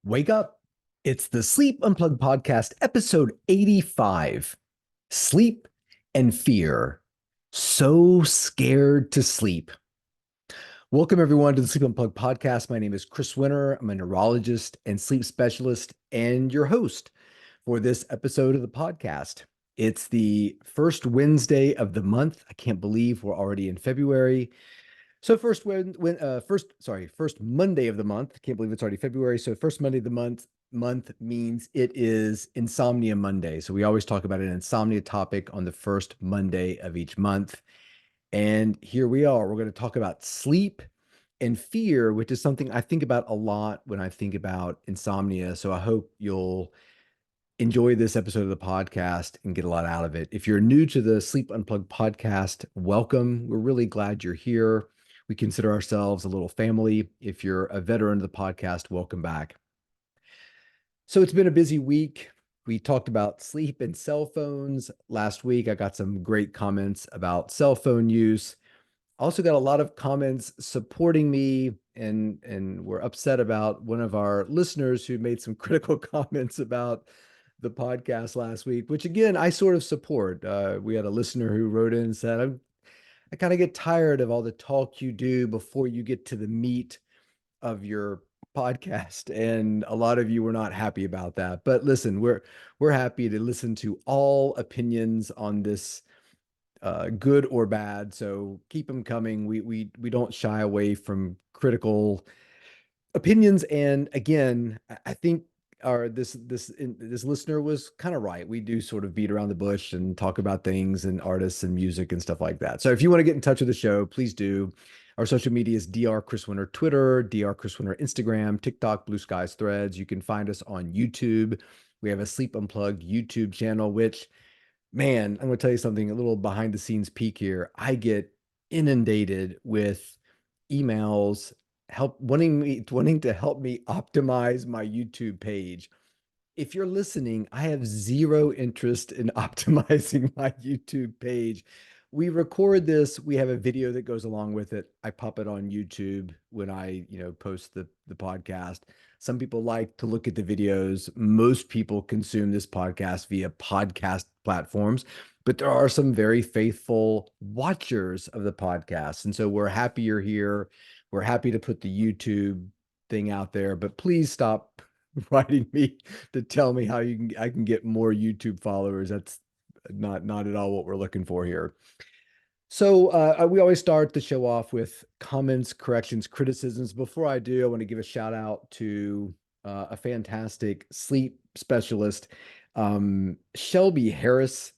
Wake up. It's the Sleep Unplugged podcast, episode 85. Sleep and fear. So scared to sleep. Welcome, everyone, to the Sleep Unplugged podcast. My name is Chris Winter. I'm a neurologist and sleep specialist and your host for this episode of the podcast. It's the first Wednesday of the month. I can't believe we're already in February. So first Monday of the month. Can't believe it's already February. So first Monday of the month means it is Insomnia Monday. So we always talk about an insomnia topic on the first Monday of each month. And here we are. We're going to talk about sleep and fear, which is something I think about a lot when I think about insomnia. So I hope you'll enjoy this episode of the podcast and get a lot out of it. If you're new to the Sleep Unplugged podcast, welcome. We're really glad you're here. We consider ourselves a little family. If you're a veteran of the podcast, welcome back. So it's been a busy week. We talked about sleep and cell phones last week. I got some great comments about cell phone use. Also got a lot of comments supporting me and we're upset about one of our listeners who made some critical comments about the podcast last week, which again, I sort of support. We had a listener who wrote in and said, I kind of get tired of all the talk you do before you get to the meat of your podcast. And a lot of you were not happy about that. But listen, we're happy to listen to all opinions on this, good or bad. So keep them coming. We don't shy away from critical opinions. And again, I think this listener was kind of right. We do sort of beat around the bush and talk about things and artists and music and stuff like that. So if you want to get in touch with the show, please do. Our social media is Dr. Chris Winter Twitter, Dr. Chris Winter Instagram, TikTok, Blue Skies Threads. You can find us on YouTube. We have a Sleep Unplugged YouTube channel, which, man, I'm going to tell you something, a little behind the scenes peek here. I get inundated with emails wanting to help me optimize my YouTube page. If you're listening, I have zero interest in optimizing my YouTube page. We record this, we have a video that goes along with it. I pop it on YouTube when I, post the podcast. Some people like to look at the videos. Most people consume this podcast via podcast platforms, but there are some very faithful watchers of the podcast. And so we're happy you're here. We're happy to put the YouTube thing out there, but please stop writing me to tell me how I can get more YouTube followers. That's not at all what we're looking for here. So we always start the show off with comments, corrections, criticisms. Before I do, I want to give a shout out to a fantastic sleep specialist, Shelby Harris.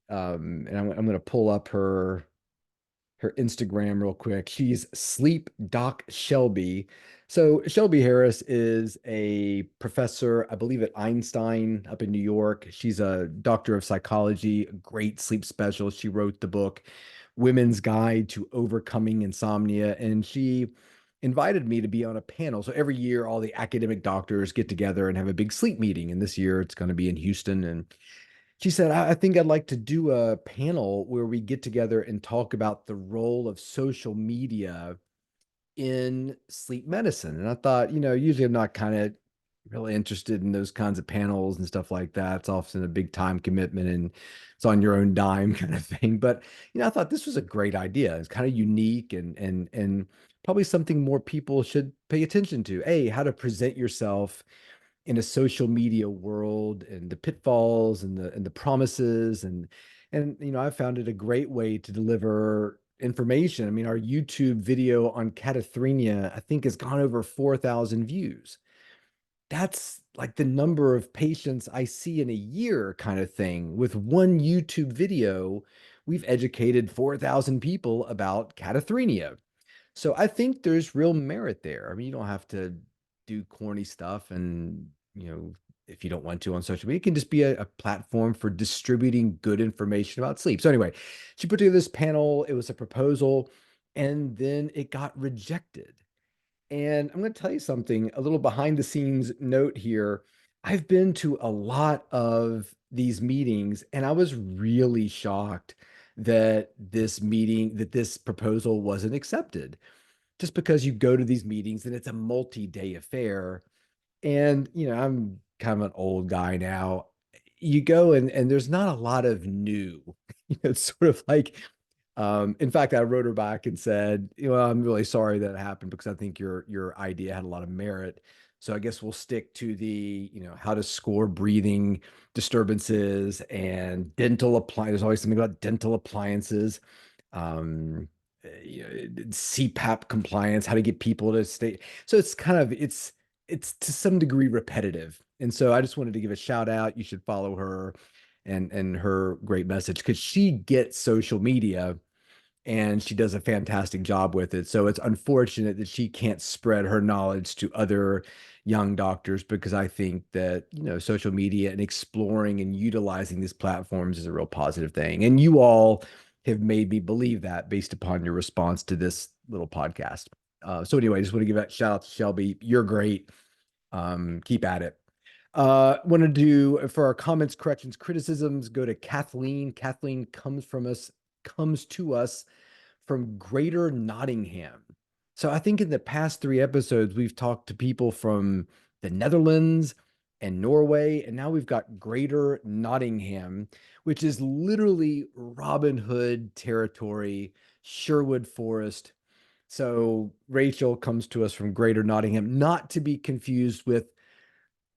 And I'm going to pull up her Instagram real quick. She's Sleep Doc Shelby. So Shelby Harris is a professor, I believe, at Einstein up in New York. She's a doctor of psychology, a great sleep specialist. She wrote the book Women's Guide to Overcoming Insomnia, and she invited me to be on a panel. So every year, all the academic doctors get together and have a big sleep meeting. And this year, it's going to be in Houston. And she said, I think I'd like to do a panel where we get together and talk about the role of social media in sleep medicine. And I thought, usually I'm not kind of really interested in those kinds of panels and stuff like that. It's often a big time commitment and it's on your own dime kind of thing. But, I thought this was a great idea. It's kind of unique and probably something more people should pay attention to. A, how to present yourself in a social media world and the pitfalls and the promises and I found it a great way to deliver information. I mean, our YouTube video on cataphrenia, I think, has gone over 4,000 views. That's like the number of patients I see in a year kind of thing. With one YouTube video, we've educated 4,000 people about cataphrenia. So I think there's real merit there. I mean, you don't have to do corny stuff and, if you don't want to on social media, it can just be a platform for distributing good information about sleep. So anyway, she put together this panel. It was a proposal, and then it got rejected. And I'm going to tell you something, a little behind the scenes note here. I've been to a lot of these meetings, and I was really shocked that this proposal wasn't accepted. Just because you go to these meetings and it's a multi-day affair, And, I'm kind of an old guy now. You go and there's not a lot of new. It's sort of like, in fact, I wrote her back and said, I'm really sorry that it happened because I think your idea had a lot of merit. So I guess we'll stick to the, how to score breathing disturbances and dental appliance. There's always something about dental appliances, um, CPAP compliance, how to get people to stay. So it's to some degree repetitive. And so I just wanted to give a shout out. You should follow her and her great message because she gets social media and she does a fantastic job with it. So it's unfortunate that she can't spread her knowledge to other young doctors because I think that, social media and exploring and utilizing these platforms is a real positive thing. And you all have made me believe that based upon your response to this little podcast. So anyway, I just want to give a shout out to Shelby. You're great. Keep at it. Want to do for our comments, corrections, criticisms, go to Kathleen. Kathleen comes to us from Greater Nottingham. So I think in the past 3 episodes, we've talked to people from the Netherlands and Norway, and now we've got Greater Nottingham, which is literally Robin Hood territory, Sherwood Forest. So Rachel comes to us from Greater Nottingham, not to be confused with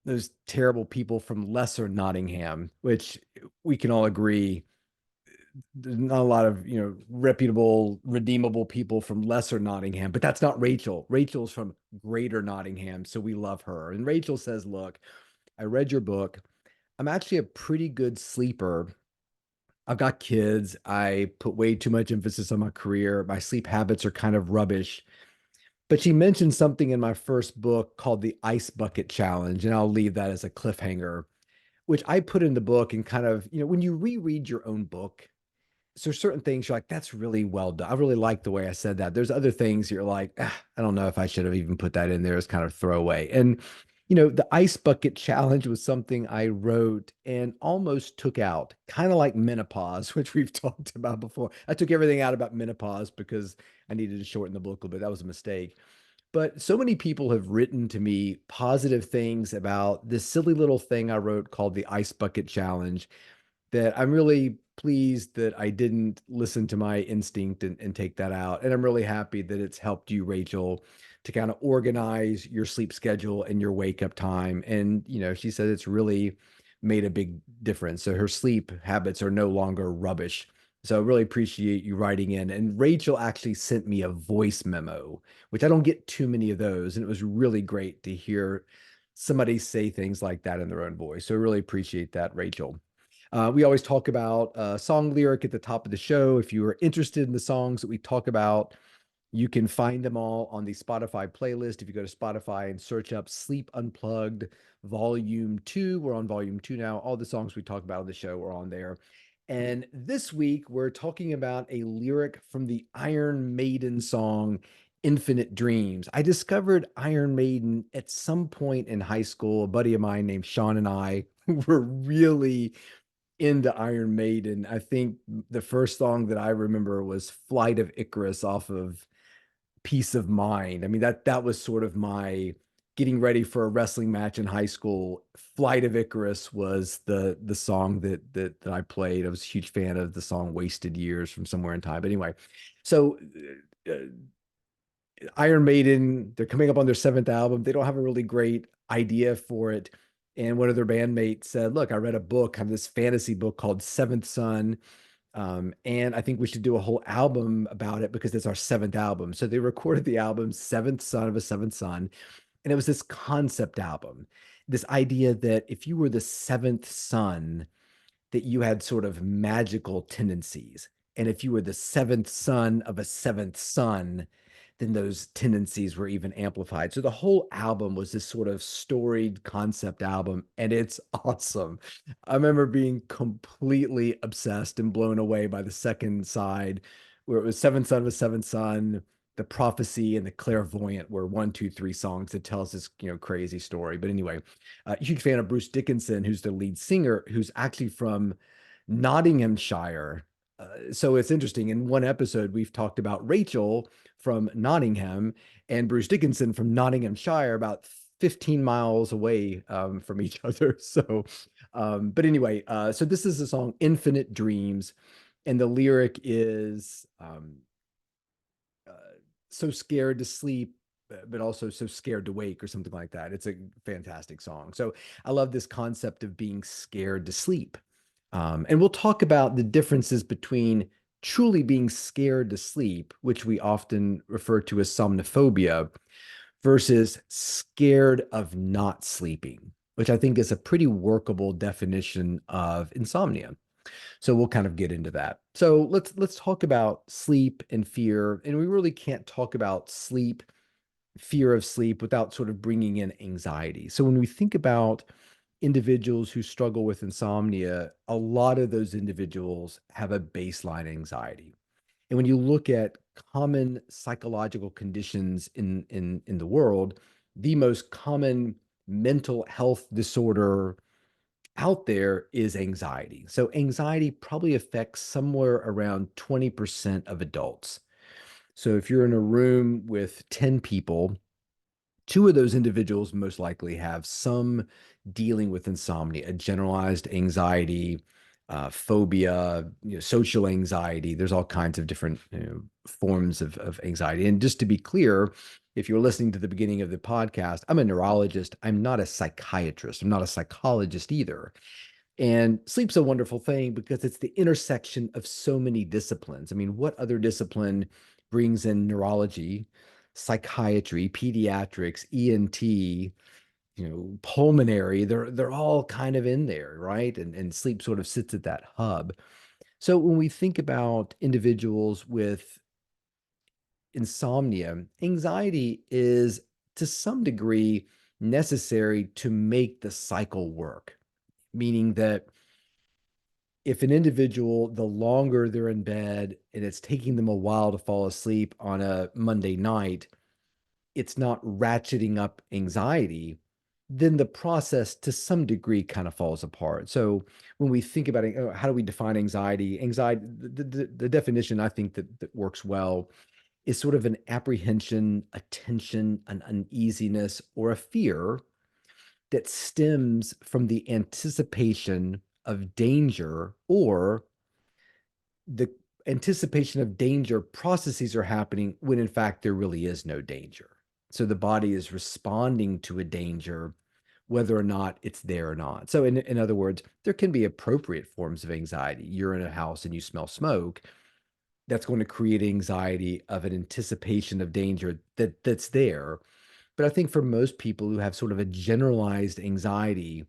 those terrible people from Lesser Nottingham, which we can all agree there's not a lot of reputable, redeemable people from Lesser Nottingham, but that's not Rachel. Rachel's from Greater Nottingham, so we love her. And Rachel says, "Look, I read your book. I'm actually a pretty good sleeper. I've got kids. I put way too much emphasis on my career. My sleep habits are kind of rubbish." But she mentioned something in my first book called the Ice Bucket Challenge, and I'll leave that as a cliffhanger, which I put in the book and kind of, when you reread your own book, so certain things you're like, that's really well done. I really like the way I said that. There's other things you're like, I don't know if I should have even put that in there as kind of throwaway. And, the ice bucket challenge was something I wrote and almost took out, kind of like menopause, which we've talked about before. I took everything out about menopause because I needed to shorten the book a little bit. That was a mistake. But so many people have written to me positive things about this silly little thing I wrote called the Ice Bucket Challenge that I'm really pleased that I didn't listen to my instinct and take that out. And I'm really happy that it's helped you, Rachel, to kind of organize your sleep schedule and your wake up time. And, she said it's really made a big difference. So her sleep habits are no longer rubbish. So I really appreciate you writing in. And Rachel actually sent me a voice memo, which I don't get too many of those. And it was really great to hear somebody say things like that in their own voice. So I really appreciate that, Rachel. We always talk about song lyric at the top of the show. If you are interested in the songs that we talk about, you can find them all on the Spotify playlist. If you go to Spotify and search up Sleep Unplugged Volume 2, we're on Volume 2 now. All the songs we talk about on the show are on there. And this week, we're talking about a lyric from the Iron Maiden song, Infinite Dreams. I discovered Iron Maiden at some point in high school. A buddy of mine named Sean and I were really into Iron Maiden. I think the first song that I remember was Flight of Icarus off of Peace of Mind. I mean, that was sort of my getting ready for a wrestling match in high school. Flight of Icarus was the song that I played. I was a huge fan of the song Wasted Years from Somewhere in Time. But anyway, so uh, Iron Maiden, they're coming up on their seventh album. They don't have a really great idea for it. And one of their bandmates said, "Look, I read a book, kind of this fantasy book called Seventh Son. And I think we should do a whole album about it because it's our seventh album." So they recorded the album Seventh Son of a Seventh Son. And it was this concept album, this idea that if you were the seventh son, that you had sort of magical tendencies. And if you were the seventh son of a seventh son, then those tendencies were even amplified. So the whole album was this sort of storied concept album, and it's awesome. I remember being completely obsessed and blown away by the second side, where it was Seventh Son of a Seventh Son, the prophecy, and the clairvoyant were one, two, three songs that tells this crazy story. But anyway, huge fan of Bruce Dickinson, who's the lead singer, who's actually from Nottinghamshire. So it's interesting. In one episode, we've talked about Rachel from Nottingham and Bruce Dickinson from Nottinghamshire, about 15 miles away from each other. So, but anyway, so this is the song Infinite Dreams, and the lyric is uh, so scared to sleep, but also so scared to wake, or something like that. It's a fantastic song. So I love this concept of being scared to sleep. And we'll talk about the differences between truly being scared to sleep, which we often refer to as somnophobia, versus scared of not sleeping, which I think is a pretty workable definition of insomnia. So we'll kind of get into that. So let's talk about sleep and fear. And we really can't talk about sleep, fear of sleep, without sort of bringing in anxiety. So when we think about individuals who struggle with insomnia, a lot of those individuals have a baseline anxiety. And when you look at common psychological conditions in the world, the most common mental health disorder out there is anxiety. So anxiety probably affects somewhere around 20% of adults. So if you're in a room with 10 people, two of those individuals most likely have some dealing with insomnia, a generalized anxiety, phobia, social anxiety. There's all kinds of different forms of anxiety. And just to be clear, if you're listening to the beginning of the podcast, I'm a neurologist. I'm not a psychiatrist. I'm not a psychologist either. And sleep's a wonderful thing because it's the intersection of so many disciplines. I mean, what other discipline brings in neurology, psychiatry, pediatrics, ENT, pulmonary? They're all kind of in there, right? And sleep sort of sits at that hub. So when we think about individuals with insomnia, anxiety is to some degree necessary to make the cycle work, meaning that if an individual, the longer they're in bed and it's taking them a while to fall asleep on a Monday night, it's not ratcheting up anxiety, then the process to some degree kind of falls apart. So when we think about it, how do we define anxiety? Anxiety, the definition I think that works well is sort of an apprehension, a tension, an uneasiness, or a fear that stems from the anticipation of danger, or the anticipation of danger processes are happening when in fact there really is no danger. So the body is responding to a danger whether or not it's there or not. So in other words, there can be appropriate forms of anxiety. You're in a house and you smell smoke. That's going to create anxiety of an anticipation of danger that's there. But I think for most people who have sort of a generalized anxiety,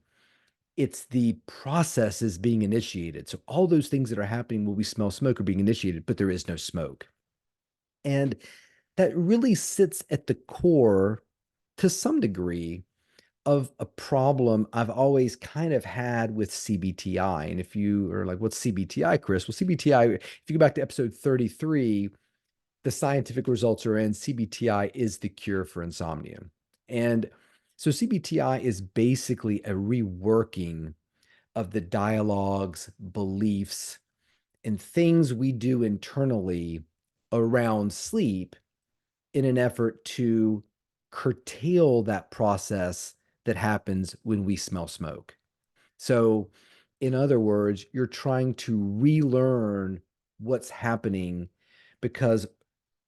it's the process is being initiated. So all those things that are happening when we smell smoke are being initiated, but there is no smoke. And that really sits at the core, to some degree, of a problem I've always kind of had with CBTi. And if you are like, what's CBTi, Chris? Well, CBTi, if you go back to episode 33, the scientific results are in. CBTi is the cure for insomnia. And so CBTi is basically a reworking of the dialogues, beliefs, and things we do internally around sleep in an effort to curtail that process that happens when we smell smoke. So, in other words, you're trying to relearn what's happening because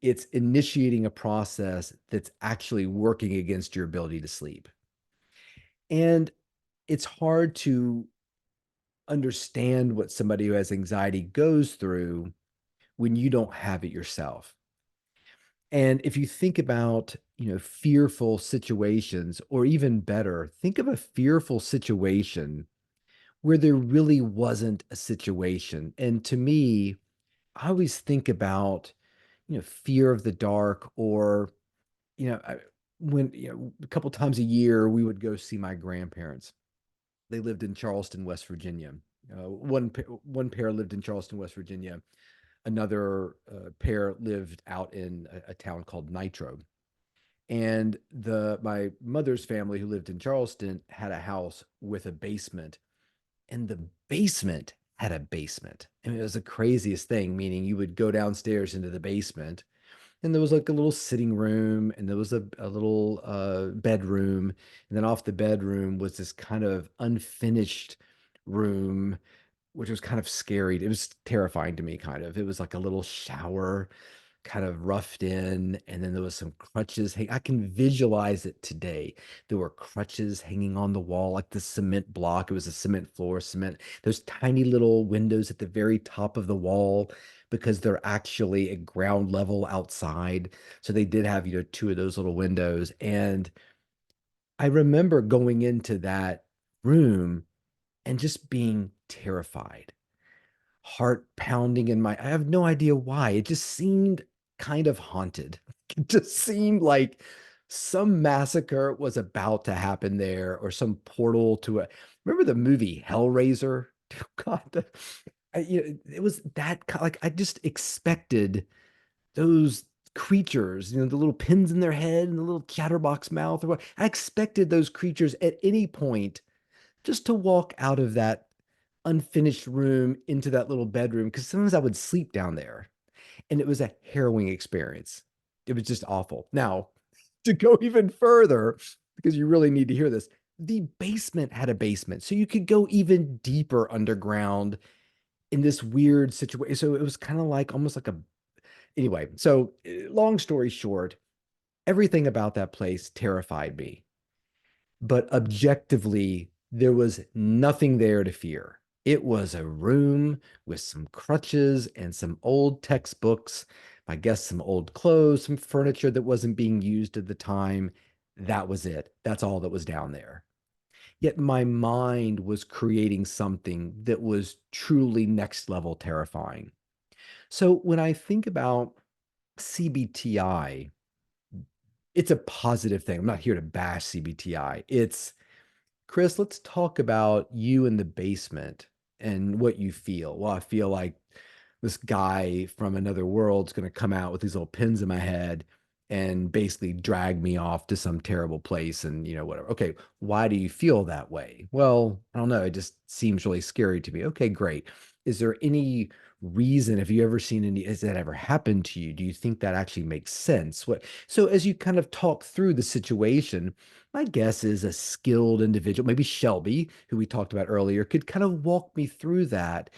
it's initiating a process that's actually working against your ability to sleep. And it's hard to understand what somebody who has anxiety goes through when you don't have it yourself. And if you think about, fearful situations, or even better, think of a fearful situation where there really wasn't a situation. And to me, I always think about, fear of the dark, or, when, a couple times a year, we would go see my grandparents. They lived in Charleston, West Virginia. One pair lived in Charleston, West Virginia. Another pair lived out in a town called Nitro. And the my mother's family, who lived in Charleston, had a house with a basement, and the basement had a basement. I mean, it was the craziest thing. Meaning, you would go downstairs into the basement, And there was like a little sitting room, and there was a little bedroom. And then off the bedroom was this kind of unfinished room, which was kind of scary. It was terrifying to me, kind of. It was like a little shower, kind of roughed in, and then there was some crutches. Hey, I can visualize it today. There were crutches hanging on the wall, like the cement block. It was a cement floor, cement. Those tiny little windows at the very top of the wall, because they're actually at ground level outside. So they did have, two of those little windows. And I remember going into that room and just being terrified, heart pounding in my, I have no idea why. It just seemed kind of haunted. It just seemed like some massacre was about to happen there, or some portal to a, remember the movie Hellraiser? God, it was that like I just expected those creatures, the little pins in their head and the little chatterbox mouth, or what. I expected those creatures at any point just to walk out of that unfinished room into that little bedroom, because sometimes I would sleep down there, and it was a harrowing experience. It was just awful. Now, to go even further, because you really need to hear this, the basement had a basement. So you could go even deeper underground in this weird situation. So it was kind of like almost like a, anyway. So long story short, everything about that place terrified me, but objectively, there was nothing there to fear. It was a room with some crutches and some old textbooks, I guess some old clothes, some furniture that wasn't being used at the time. That was it. That's all that was down there. Yet my mind was creating something that was truly next level terrifying. So when I think about CBTi, it's a positive thing. I'm not here to bash CBTi. It's, Chris, let's talk about you in the basement and what you feel. Well, I feel like this guy from another world's going to come out with these little pins in my head and basically drag me off to some terrible place and, whatever. Okay, why do you feel that way? Well, I don't know. It just seems really scary to me. Okay, great. Is there any reason? Have you ever seen any? Has that ever happened to you? Do you think that actually makes sense? What? So as you kind of talk through the situation, my guess is a skilled individual, maybe Shelby, who we talked about earlier, could kind of walk me through that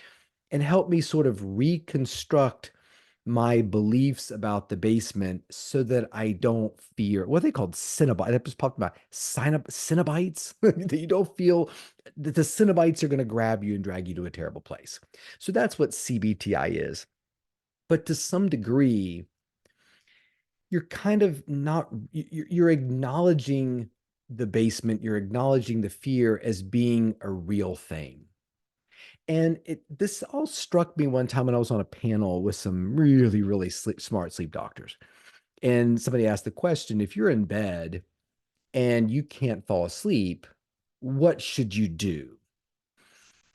and help me sort of reconstruct my beliefs about the basement so that I don't fear what are they called, Cinnabites. I just talked about Cinnabites, that you don't feel that the Cinnabites are going to grab you and drag you to a terrible place. So that's what CBTI is. But to some degree, you're kind of not, you're acknowledging the basement, you're acknowledging the fear as being a real thing. And this all struck me one time when I was on a panel with some really, really smart sleep doctors. And somebody asked the question, if you're in bed and you can't fall asleep, what should you do?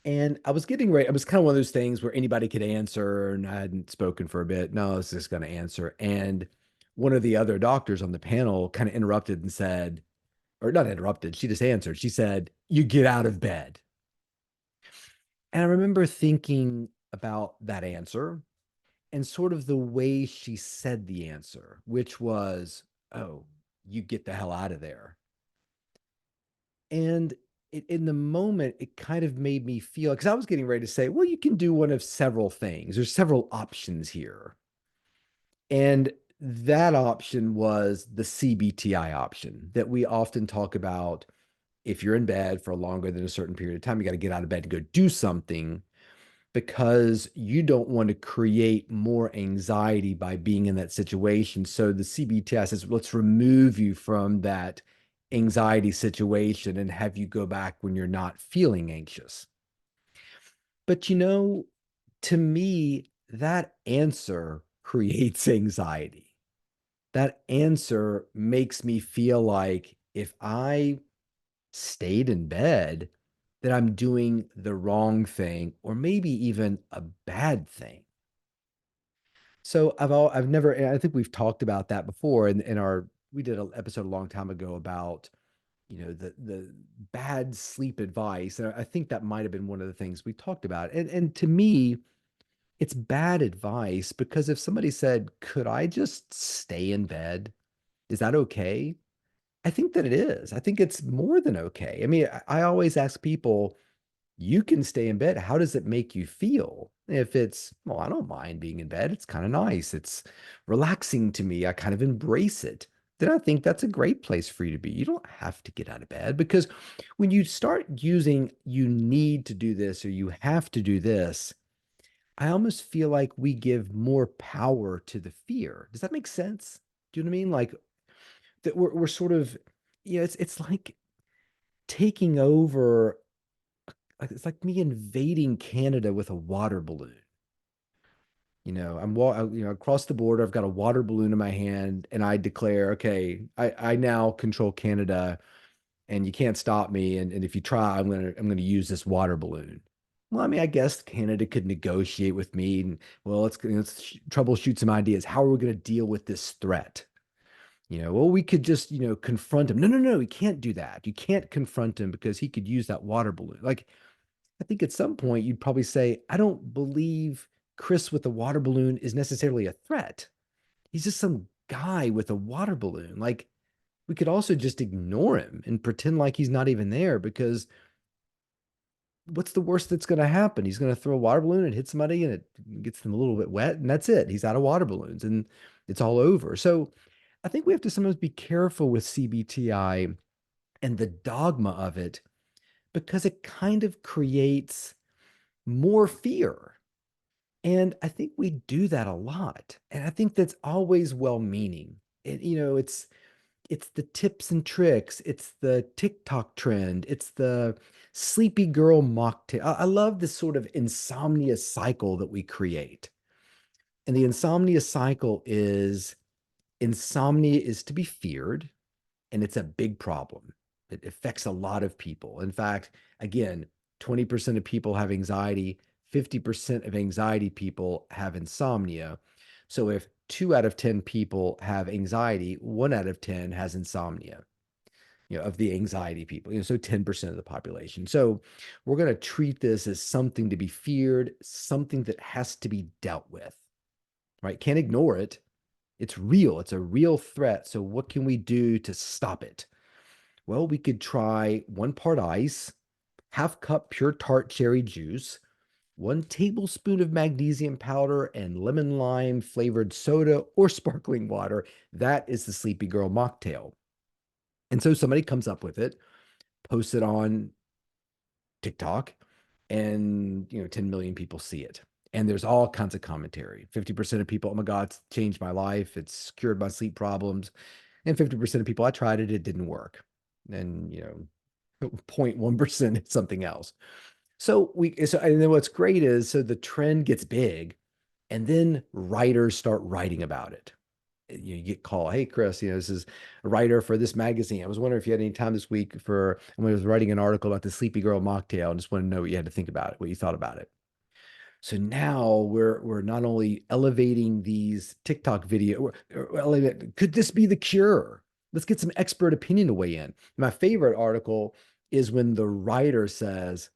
And I was getting ready. It was kind of one of those things where anybody could answer, and I hadn't spoken for a bit. No, I was just going to answer. And one of the other doctors on the panel kind of interrupted and said, or not interrupted, she just answered. She said, "You get out of bed." And I remember thinking about that answer and sort of the way she said the answer, which was, "Oh, you get the hell out of there." And in the moment, it kind of made me feel, because I was getting ready to say, well, you can do one of several things. There's several options here. And that option was the CBTI option that we often talk about. If you're in bed for longer than a certain period of time, you got to get out of bed and go do something, because you don't want to create more anxiety by being in that situation. So the CBTI says, let's remove you from that anxiety situation and have you go back when you're not feeling anxious. But to me, that answer creates anxiety. That answer makes me feel like if I stayed in bed, that I'm doing the wrong thing, or maybe even a bad thing. So I've never, and I think we've talked about that before in our, we did an episode a long time ago about, the bad sleep advice. And I think that might have been one of the things we talked about. And to me, it's bad advice because if somebody said, "Could I just stay in bed? Is that okay?" I think that it is. I think it's more than okay. I mean, I always ask people, you can stay in bed. How does it make you feel? If it's, well, I don't mind being in bed. It's kind of nice. It's relaxing to me. I kind of embrace it. Then I think that's a great place for you to be. You don't have to get out of bed because when you start using, you need to do this or you have to do this, I almost feel like we give more power to the fear. Does that make sense? Do you know what I mean? Like that we're sort of, it's like taking over. Like it's like me invading Canada with a water balloon. Across the border. I've got a water balloon in my hand, and I declare, okay, I now control Canada, and you can't stop me. And if you try, I'm gonna use this water balloon. Well, I mean, I guess Canada could negotiate with me, and well, let's troubleshoot some ideas. How are we going to deal with this threat? Well, we could just, confront him. No, no, no, we can't do that. You can't confront him because he could use that water balloon. Like, I think at some point you'd probably say, I don't believe Chris with the water balloon is necessarily a threat. He's just some guy with a water balloon. Like, we could also just ignore him and pretend like he's not even there because what's the worst that's going to happen? He's going to throw a water balloon and hit somebody and it gets them a little bit wet, and that's it. He's out of water balloons and it's all over. So I think we have to sometimes be careful with CBTi and the dogma of it because it kind of creates more fear. And I think we do that a lot. And I think that's always well-meaning. It's the tips and tricks, it's the TikTok trend, it's the sleepy girl mocktail. I love this sort of insomnia cycle that we create. And the insomnia cycle is insomnia is to be feared, and it's a big problem. It affects a lot of people. In fact, again, 20% of people have anxiety, 50% of anxiety people have insomnia. So if 2 out of 10 people have anxiety, 1 out of 10 has insomnia, of the anxiety people, so 10% of the population. So we're going to treat this as something to be feared, something that has to be dealt with, right? Can't ignore it. It's real. It's a real threat. So what can we do to stop it? Well, we could try 1 part ice, half cup pure tart cherry juice, 1 tablespoon of magnesium powder, and lemon lime flavored soda or sparkling water. That is the Sleepy Girl mocktail. And so somebody comes up with it, posts it on TikTok, and 10 million people see it. And there's all kinds of commentary. 50% of people, oh my God, it's changed my life. It's cured my sleep problems. And 50% of people, I tried it, it didn't work. And 0.1% is something else. And then what's great is so the trend gets big, and then writers start writing about it. You get called, hey Chris, this is a writer for this magazine. I was wondering if you had any time this week for, I was writing an article about the Sleepy Girl mocktail and just want to know what you had to think about it, what you thought about it. So now we're not only elevating these TikTok video, could this be the cure? Let's get some expert opinion to weigh in. My favorite article is when the writer says,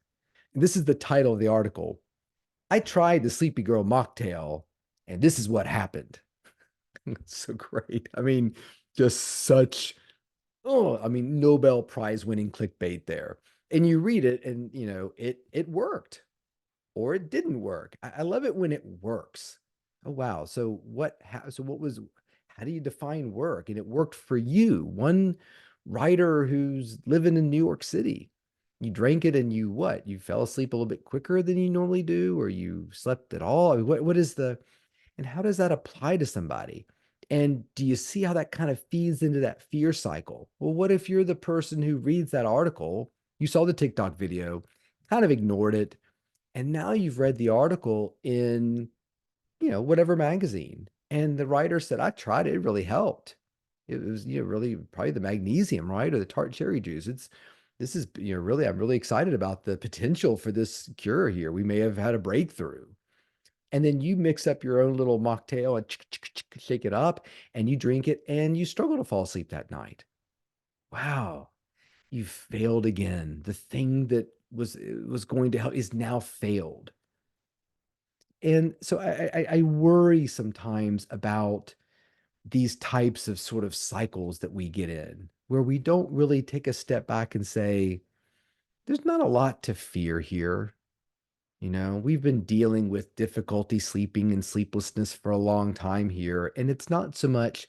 this is the title of the article, I tried the Sleepy Girl mocktail and this is what happened. It's so great. I mean, just such, Nobel Prize winning clickbait there. And you read it and, it worked or it didn't work. I love it when it works. Oh, wow. How do you define work? And it worked for you. One writer who's living in New York City. You drank it and you fell asleep a little bit quicker than you normally do, or you slept at all? I mean, and how does that apply to somebody? And do you see how that kind of feeds into that fear cycle? Well, what if you're the person who reads that article, you saw the TikTok video, kind of ignored it, and now you've read the article in, whatever magazine. And the writer said, I tried it. It really helped. It was, really probably the magnesium, right? Or the tart cherry juice. This is, really, I'm really excited about the potential for this cure here. We may have had a breakthrough. And then you mix up your own little mocktail and shake it up and you drink it and you struggle to fall asleep that night. Wow, you failed again. The thing that was going to help is now failed. And so I worry sometimes about these types of sort of cycles that we get in, where we don't really take a step back and say, there's not a lot to fear here. We've been dealing with difficulty sleeping and sleeplessness for a long time here. And it's not so much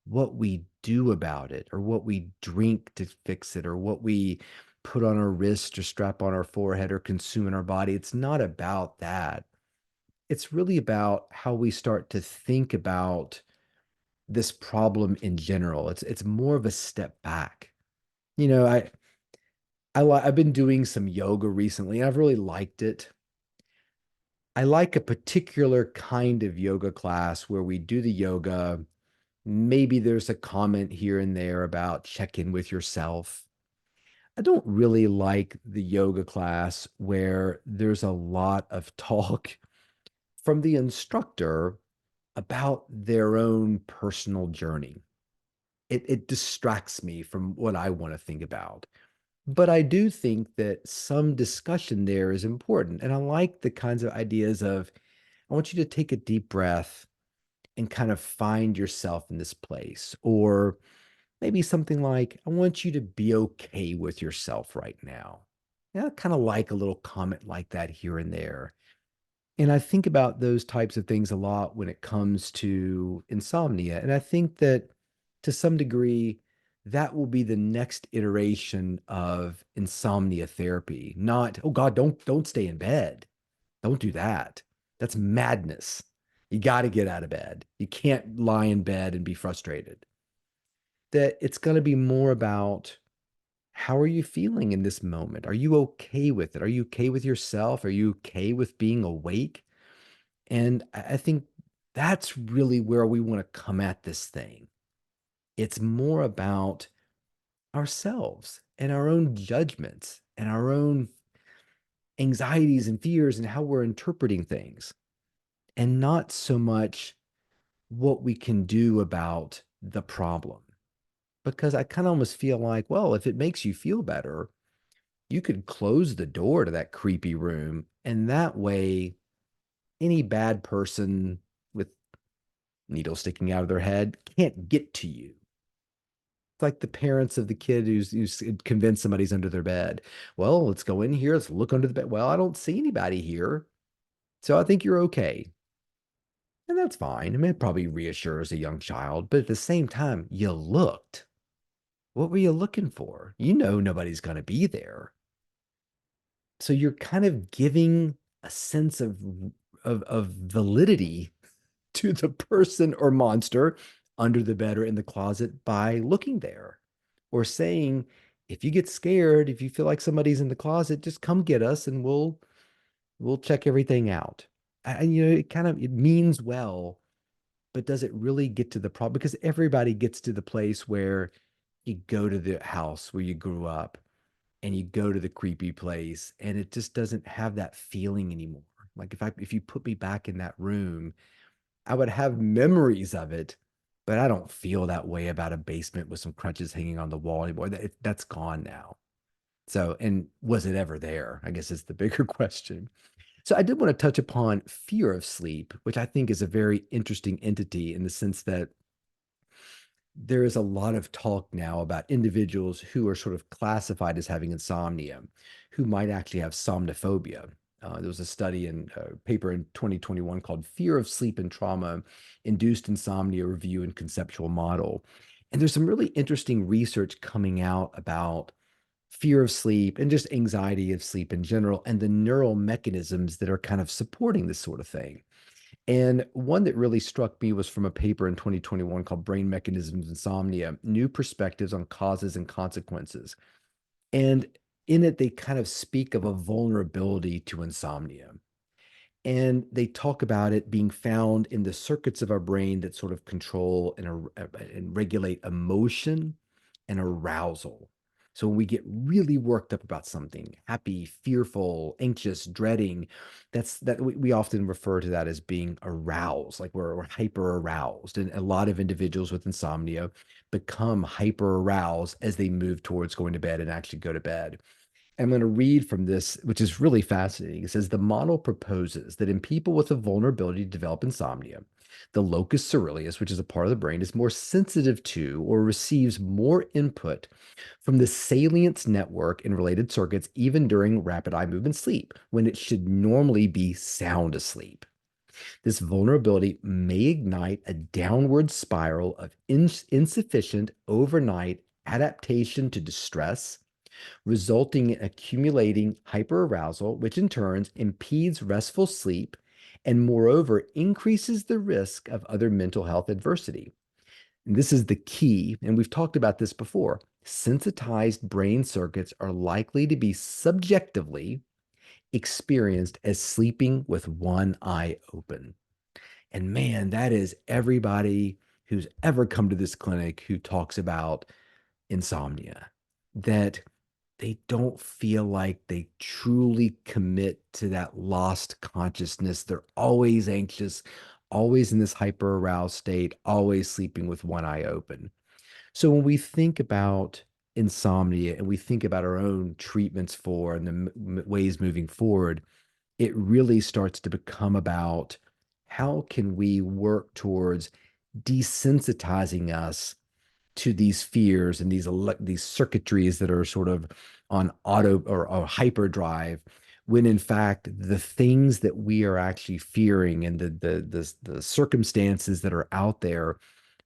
what we do about it or what we drink to fix it or what we put on our wrist or strap on our forehead or consume in our body. It's not about that. It's really about how we start to think about this problem in general. It's more of a step back. You know, I've been doing some yoga recently, and I've really liked it. I like a particular kind of yoga class where we do the yoga. Maybe there's a comment here and there about check in with yourself. I don't really like the yoga class where there's a lot of talk from the instructor about their own personal journey. It distracts me from what I want to think about. But I do think that some discussion there is important. And I like the kinds of ideas of, I want you to take a deep breath and kind of find yourself in this place. Or maybe something like, I want you to be okay with yourself right now. Yeah, I kind of like a little comment like that here and there. And I think about those types of things a lot when it comes to insomnia. And I think that to some degree, that will be the next iteration of insomnia therapy. Not, oh God, don't stay in bed. Don't do that. That's madness. You got to get out of bed. You can't lie in bed and be frustrated. That it's going to be more about how are you feeling in this moment? Are you okay with it? Are you okay with yourself? Are you okay with being awake? And I think that's really where we want to come at this thing. It's more about ourselves and our own judgments and our own anxieties and fears and how we're interpreting things, and not so much what we can do about the problem. Because I kind of almost feel like, well, if it makes you feel better, you could close the door to that creepy room. And that way, any bad person with needles sticking out of their head can't get to you. It's like the parents of the kid who's convinced somebody's under their bed. Well, let's go in here. Let's look under the bed. Well, I don't see anybody here. So I think you're okay. And that's fine. I mean, it probably reassures a young child, but at the same time, you looked. What were you looking for? You know nobody's going to be there. So you're kind of giving a sense of validity to the person or monster under the bed or in the closet by looking there, or saying, if you get scared, if you feel like somebody's in the closet, just come get us and we'll check everything out. And it means well, but does it really get to the problem? Because everybody gets to the place where you go to the house where you grew up and you go to the creepy place and it just doesn't have that feeling anymore. Like if you put me back in that room, I would have memories of it, but I don't feel that way about a basement with some crutches hanging on the wall anymore. That's gone now. So, and was it ever there? I guess is the bigger question. So I did want to touch upon fear of sleep, which I think is a very interesting entity in the sense that there is a lot of talk now about individuals who are sort of classified as having insomnia, who might actually have somnophobia. There was a study in a paper in 2021 called Fear of Sleep and Trauma Induced Insomnia Review and Conceptual Model. And there's some really interesting research coming out about fear of sleep and just anxiety of sleep in general and the neural mechanisms that are kind of supporting this sort of thing. And one that really struck me was from a paper in 2021 called Brain Mechanisms Insomnia: New Perspectives on Causes and Consequences. And in it, they kind of speak of a vulnerability to insomnia. And they talk about it being found in the circuits of our brain that sort of control and regulate emotion and arousal. So when we get really worked up about something, happy, fearful, anxious, dreading, that we often refer to that as being aroused, like we're hyper aroused. And a lot of individuals with insomnia become hyper aroused as they move towards going to bed and actually go to bed. I'm going to read from this, which is really fascinating. It says the model proposes that in people with a vulnerability to develop insomnia, the locus coeruleus, which is a part of the brain, is more sensitive to or receives more input from the salience network and related circuits, even during rapid eye movement sleep, when it should normally be sound asleep. This vulnerability may ignite a downward spiral of insufficient overnight adaptation to distress, resulting in accumulating hyperarousal, which in turn impedes restful sleep and, moreover, increases the risk of other mental health adversity. And this is the key, and we've talked about this before. Sensitized brain circuits are likely to be subjectively experienced as sleeping with one eye open. And man, that is everybody who's ever come to this clinic who talks about insomnia, that they don't feel like they truly commit to that lost consciousness. They're always anxious, always in this hyper aroused state, always sleeping with one eye open. So when we think about insomnia and we think about our own treatments for and the ways moving forward, it really starts to become about how can we work towards desensitizing us to these fears and these circuitries that are sort of on auto or hyperdrive, when in fact the things that we are actually fearing and the circumstances that are out there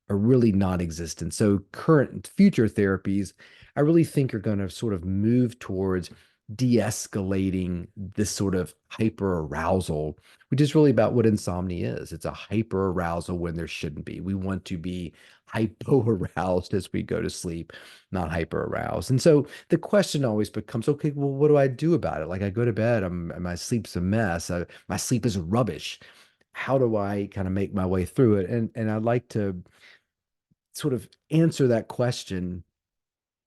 are really non-existent. So current and future therapies, I really think are going to sort of move towards de-escalating this sort of hyper arousal, which is really about what insomnia is. It's a hyper arousal when there shouldn't be. We want to be hypo aroused as we go to sleep, not hyper aroused. And so the question always becomes, okay, well, what do I do about it? Like I go to bed, my sleep's a mess. My sleep is rubbish. How do I kind of make my way through it? And I'd like to sort of answer that question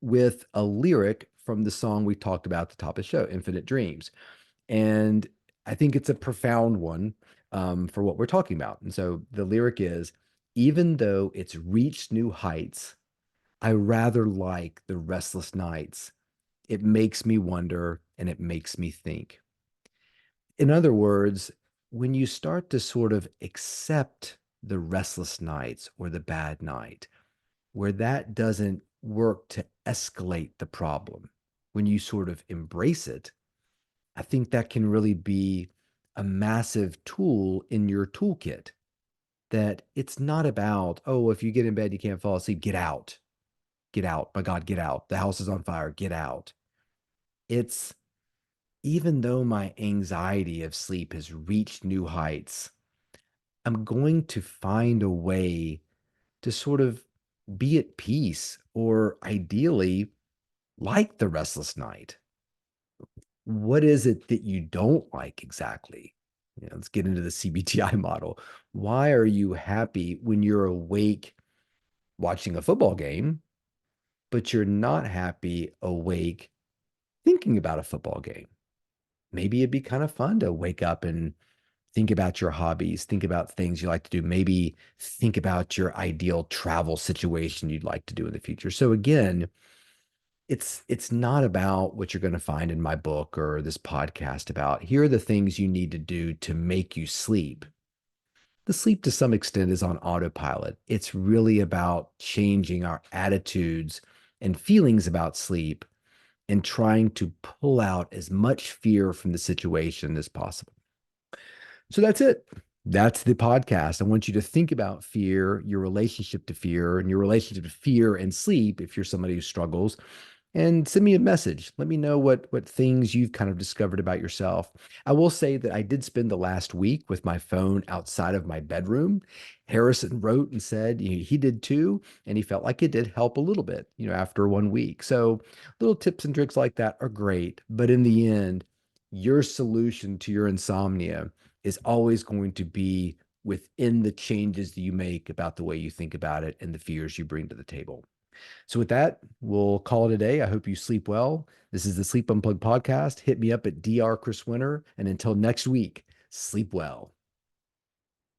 with a lyric from the song we talked about at the top of the show, Infinite Dreams. And I think it's a profound one for what we're talking about. And so the lyric is, even though it's reached new heights, I rather like the restless nights. It makes me wonder and it makes me think. In other words, when you start to sort of accept the restless nights or the bad night, where that doesn't work to escalate the problem, when you sort of embrace it, I think that can really be a massive tool in your toolkit. That it's not about, oh, if you get in bed, you can't fall asleep, get out. Get out. My God, get out. The house is on fire. Get out. It's even though my anxiety of sleep has reached new heights, I'm going to find a way to sort of be at peace or ideally like the restless night. What is it that you don't like exactly? Let's get into the CBTi model. Why are you happy when you're awake watching a football game, but you're not happy awake thinking about a football game? Maybe it'd be kind of fun to wake up and think about your hobbies, think about things you like to do, maybe think about your ideal travel situation you'd like to do in the future. So again, it's not about what you're going to find in my book or this podcast about here are the things you need to do to make you sleep. The sleep to some extent is on autopilot. It's really about changing our attitudes and feelings about sleep and trying to pull out as much fear from the situation as possible. So that's it. That's the podcast. I want you to think about fear, your relationship to fear, and your relationship to fear and sleep if you're somebody who struggles, and send me a message. Let me know what things you've kind of discovered about yourself. I will say that I did spend the last week with my phone outside of my bedroom. Harrison wrote and said he did too, and he felt like it did help a little bit, after 1 week. So little tips and tricks like that are great, but in the end, your solution to your insomnia is always going to be within the changes that you make about the way you think about it and the fears you bring to the table. So with that, we'll call it a day. I hope you sleep well. This is the Sleep Unplugged podcast. Hit me up at Dr. Chris Winter. And until next week, sleep well.